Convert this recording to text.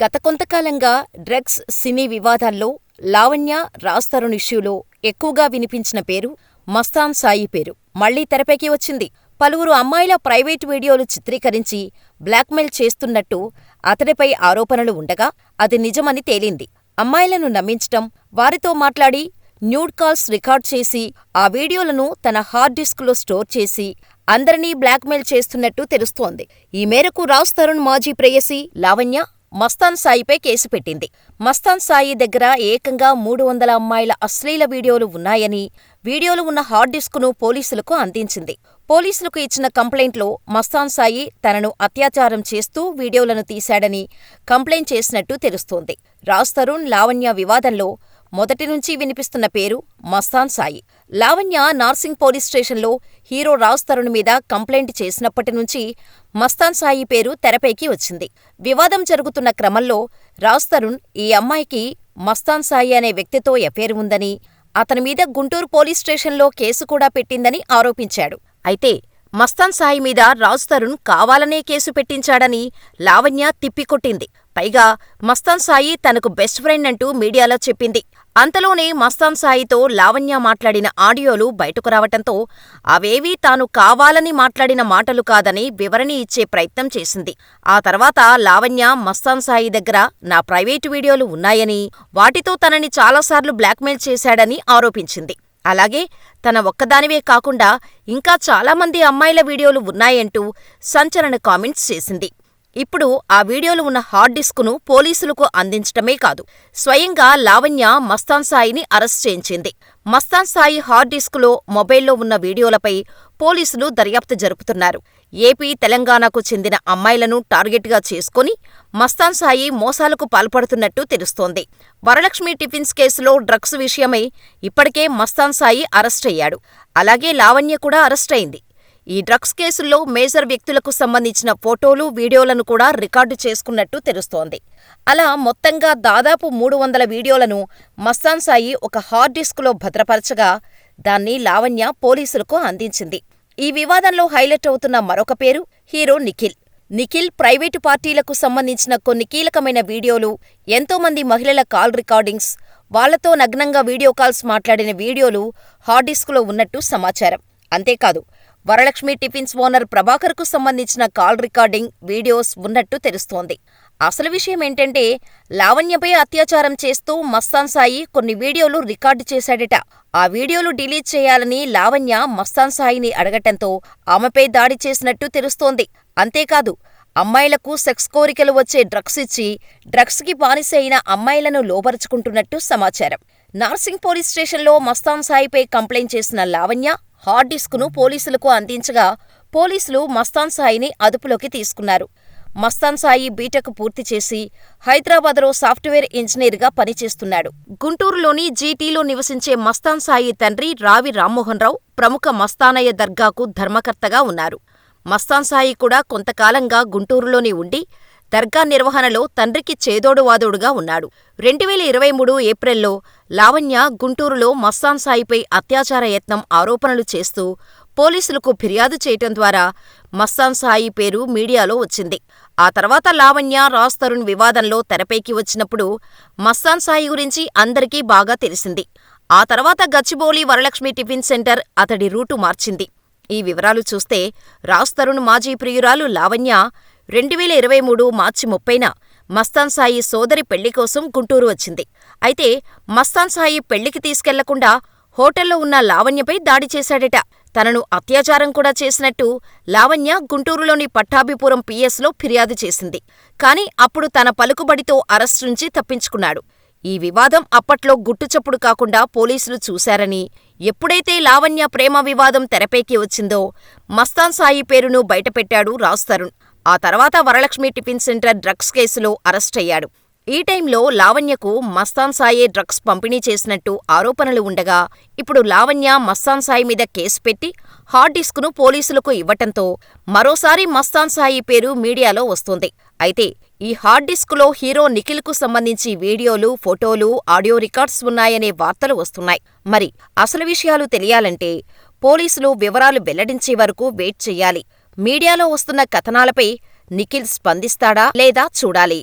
గత కొంతకాలంగా డ్రగ్స్ సినీ వివాదాల్లో లావణ్య, రాజ్ తరుణ్ ఇష్యూలో ఎక్కువగా వినిపించిన పేరు మస్తాన్ సాయి పేరు మళ్లీ తెరపైకి వచ్చింది. పలువురు అమ్మాయిల ప్రైవేటు వీడియోలు చిత్రీకరించి బ్లాక్మెయిల్ చేస్తున్నట్టు అతడిపై ఆరోపణలు ఉండగా అది నిజమని తేలింది. అమ్మాయిలను నమ్మించటం, వారితో మాట్లాడి న్యూడ్ కాల్స్ రికార్డ్ చేసి ఆ వీడియోలను తన హార్డ్ డిస్కులో స్టోర్ చేసి అందరినీ బ్లాక్మెయిల్ చేస్తున్నట్టు తెలుస్తోంది. ఈ మేరకు రాజ్ తరుణ్ మాజీ ప్రేయసి లావణ్య మస్తాన్ సాయిపై కేసు పెట్టింది. మస్తాన్ సాయి దగ్గర ఏకంగా 300 అమ్మాయిల అశ్లీల వీడియోలు ఉన్నాయని, వీడియోలు ఉన్న హార్డ్ డిస్కును పోలీసులకు అందించింది. పోలీసులకు ఇచ్చిన కంప్లైంట్లో మస్తాన్ సాయి తనను అత్యాచారం చేస్తూ వీడియోలను తీశాడని కంప్లైంట్ చేసినట్టు తెలుస్తోంది. రాజ్ తరుణ్, లావణ్య వివాదంలో మొదటి నుంచి వినిపిస్తున్న పేరు మస్తాన్ సాయి. లావణ్య నార్సింగ్ పోలీస్ స్టేషన్లో హీరో రాజ్ తరుణ్ మీద కంప్లైంట్ చేసినప్పటి నుంచి మస్తాన్ సాయి పేరు తెరపైకి వచ్చింది. వివాదం జరుగుతున్న క్రమంలో రాజ్ తరుణ్ ఈ అమ్మాయికి మస్తాన్ సాయి అనే వ్యక్తితో ఎఫైర్ ఉందని, అతని మీద గుంటూరు పోలీస్ స్టేషన్లో కేసు కూడా పెట్టిందని ఆరోపించాడు. అయితే మస్తాన్ సాయి మీద రాజ్ తరుణ్ కావాలనే కేసు పెట్టించాడని లావణ్య తిప్పికొట్టింది. పైగా మస్తాన్ సాయి తనకు బెస్ట్ ఫ్రెండ్ అంటూ మీడియాలో చెప్పింది. అంతలోనే మస్తాన్ సాయితో లావణ్య మాట్లాడిన ఆడియోలు బయటకు రావటంతో అవేవీ తాను కావాలని మాట్లాడిన మాటలు కాదని వివరణ ఇచ్చే ప్రయత్నం చేసింది. ఆ తర్వాత లావణ్య మస్తాన్ సాయి దగ్గర నా ప్రైవేటు వీడియోలు ఉన్నాయని, వాటితో తనని చాలాసార్లు బ్లాక్మెయిల్ చేశాడని ఆరోపించింది. అలాగే తన ఒక్కదానివే కాకుండా ఇంకా చాలామంది అమ్మాయిల వీడియోలు ఉన్నాయంటూ సంచలన కామెంట్స్ చేసింది. ఇప్పుడు ఆ వీడియోలు ఉన్న హార్డ్ డిస్కును పోలీసులకు అందించటమే కాదు, స్వయంగా లావణ్య మస్తాన్ సాయిని అరెస్ట్ చేయించింది. మస్తాన్ సాయి హార్డ్ డిస్కులో, మొబైల్లో ఉన్న వీడియోలపై పోలీసులు దర్యాప్తు జరుపుతున్నారు. ఏపీ, తెలంగాణకు చెందిన అమ్మాయిలను టార్గెట్గా చేసుకుని మస్తాన్ సాయి మోసాలకు పాల్పడుతున్నట్టు తెలుస్తోంది. వరలక్ష్మి టిఫిన్స్ కేసులో డ్రగ్స్ విషయమై ఇప్పటికే మస్తాన్ సాయి అరెస్టయ్యాడు. అలాగే లావణ్య కూడా అరెస్టయింది. ఈ డ్రగ్స్ కేసుల్లో మేజర్ వ్యక్తులకు సంబంధించిన ఫోటోలు, వీడియోలను కూడా రికార్డు చేసుకున్నట్టు తెలుస్తోంది. అలా మొత్తంగా దాదాపు 300 వీడియోలను మస్తాన్ సాయి ఒక హార్డ్ డిస్కులో భద్రపరచగా దాన్ని లావణ్య పోలీసులకు అందించింది. ఈ వివాదంలో హైలైట్ అవుతున్న మరొక పేరు హీరో నిఖిల్. నిఖిల్ ప్రైవేటు పార్టీలకు సంబంధించిన కొన్ని కీలకమైన వీడియోలు, ఎంతోమంది మహిళల కాల్ రికార్డింగ్స్, వాళ్లతో నగ్నంగా వీడియో కాల్స్ మాట్లాడిన వీడియోలు హార్డ్ డిస్కులో ఉన్నట్టు సమాచారం. అంతేకాదు, వరలక్ష్మి టిఫిన్స్ ఓనర్ ప్రభాకర్కు సంబంధించిన కాల్ రికార్డింగ్, వీడియోస్ ఉన్నట్టు తెలుస్తోంది. అసలు విషయమేంటంటే, లావణ్యపై అత్యాచారం చేస్తూ మస్తాన్ సాయి కొన్ని వీడియోలు రికార్డు చేశాడట. ఆ వీడియోలు డిలీట్ చేయాలని లావణ్య మస్తాన్ సాయిని అడగటంతో ఆమెపై దాడి చేసినట్టు తెలుస్తోంది. అంతేకాదు, అమ్మాయిలకు సెక్స్ కోరికలు వచ్చే డ్రగ్స్ ఇచ్చి డ్రగ్స్కి బానిస అయిన అమ్మాయిలను లోబరుచుకుంటున్నట్టు సమాచారం. నార్సింగ్ పోలీస్ స్టేషన్లో మస్తాన్ సాయిపై కంప్లైంట్ చేసిన లావణ్య హార్డ్ డిస్కును పోలీసులకు అందించగా పోలీసులు మస్తాన్ సాయిని అదుపులోకి తీసుకున్నారు. మస్తాన్ సాయి బీటెక్ పూర్తి చేసి హైదరాబాద్లో సాఫ్ట్వేర్ ఇంజనీర్గా పనిచేస్తున్నాడు. గుంటూరులోని జీటీలో నివసించే మస్తాన్ సాయి తండ్రి రావి రామ్మోహన్ రావు ప్రముఖ మస్తానయ్య దర్గాకు ధర్మకర్తగా ఉన్నారు. మస్తాన్ సాయి కూడా కొంతకాలంగా గుంటూరులోనే ఉండి దర్గా నిర్వహణలో తండ్రికి చేదోడువాదోడుగా ఉన్నాడు. 2023 ఏప్రిల్లో లావణ్య గుంటూరులో మస్తాన్ సాయిపై అత్యాచార యత్నం ఆరోపణలు చేస్తూ పోలీసులకు ఫిర్యాదు చేయటం ద్వారా మస్తాన్ సాయి పేరు మీడియాలో వచ్చింది. ఆ తర్వాత లావణ్య, రాజ్ తరుణ్ వివాదంలో తెరపైకి వచ్చినప్పుడు మస్తాన్ సాయి గురించి అందరికీ బాగా తెలిసింది. ఆ తర్వాత గచ్చిబౌలి వరలక్ష్మి టిఫిన్ సెంటర్ అతడి రూటు మార్చింది. ఈ వివరాలు చూస్తే రాజ్ తరుణ్ మాజీ ప్రియురాలు లావణ్య 2023 మార్చి 30న మస్తాన్ సాయి సోదరి పెళ్లి కోసం గుంటూరు వచ్చింది. అయితే మస్తాన్ సాయి పెళ్లికి తీసుకెళ్లకుండా హోటల్లో ఉన్న లావణ్యపై దాడి చేశాడట. తనను అత్యాచారం కూడా చేసినట్టు లావణ్య గుంటూరులోని పట్టాభిపురం పిఎస్లో ఫిర్యాదు చేసింది. కాని అప్పుడు తన పలుకుబడితో అరెస్టు నుంచి తప్పించుకున్నాడు. ఈ వివాదం అప్పట్లో గుట్టుచప్పుడు కాకుండా పోలీసులు చూశారని, ఎప్పుడైతే లావణ్య ప్రేమ వివాదం తెరపైకి వచ్చిందో మస్తాన్ సాయి పేరును బయటపెట్టాడు రాజ్ తరుణ్. ఆ తర్వాత వరలక్ష్మి టిఫిన్ సెంటర్ డ్రగ్స్ కేసులో అరెస్టయ్యాడు. ఈ టైంలో లావణ్యకు మస్తాన్ సాయే డ్రగ్స్ పంపిణీ చేసినట్టు ఆరోపణలు ఉండగా, ఇప్పుడు లావణ్య మస్తాన్ సాయి మీద కేసు పెట్టి హార్డ్ డిస్కును పోలీసులకు ఇవ్వటంతో మరోసారి మస్తాన్ సాయి పేరు మీడియాలో వస్తోంది. అయితే ఈ హార్డ్ డిస్కులో హీరో నిఖిల్కు సంబంధించి వీడియోలు, ఫోటోలు, ఆడియో రికార్డ్స్ ఉన్నాయనే వార్తలు వస్తున్నాయి. మరి అసలు విషయాలు తెలియాలంటే పోలీసులు వివరాలు వెల్లడించే వరకు వెయిట్ చెయ్యాలి. మీడియాలో వస్తున్న కథనాలపై నిఖిల్ స్పందిస్తాడా లేదా చూడాలి.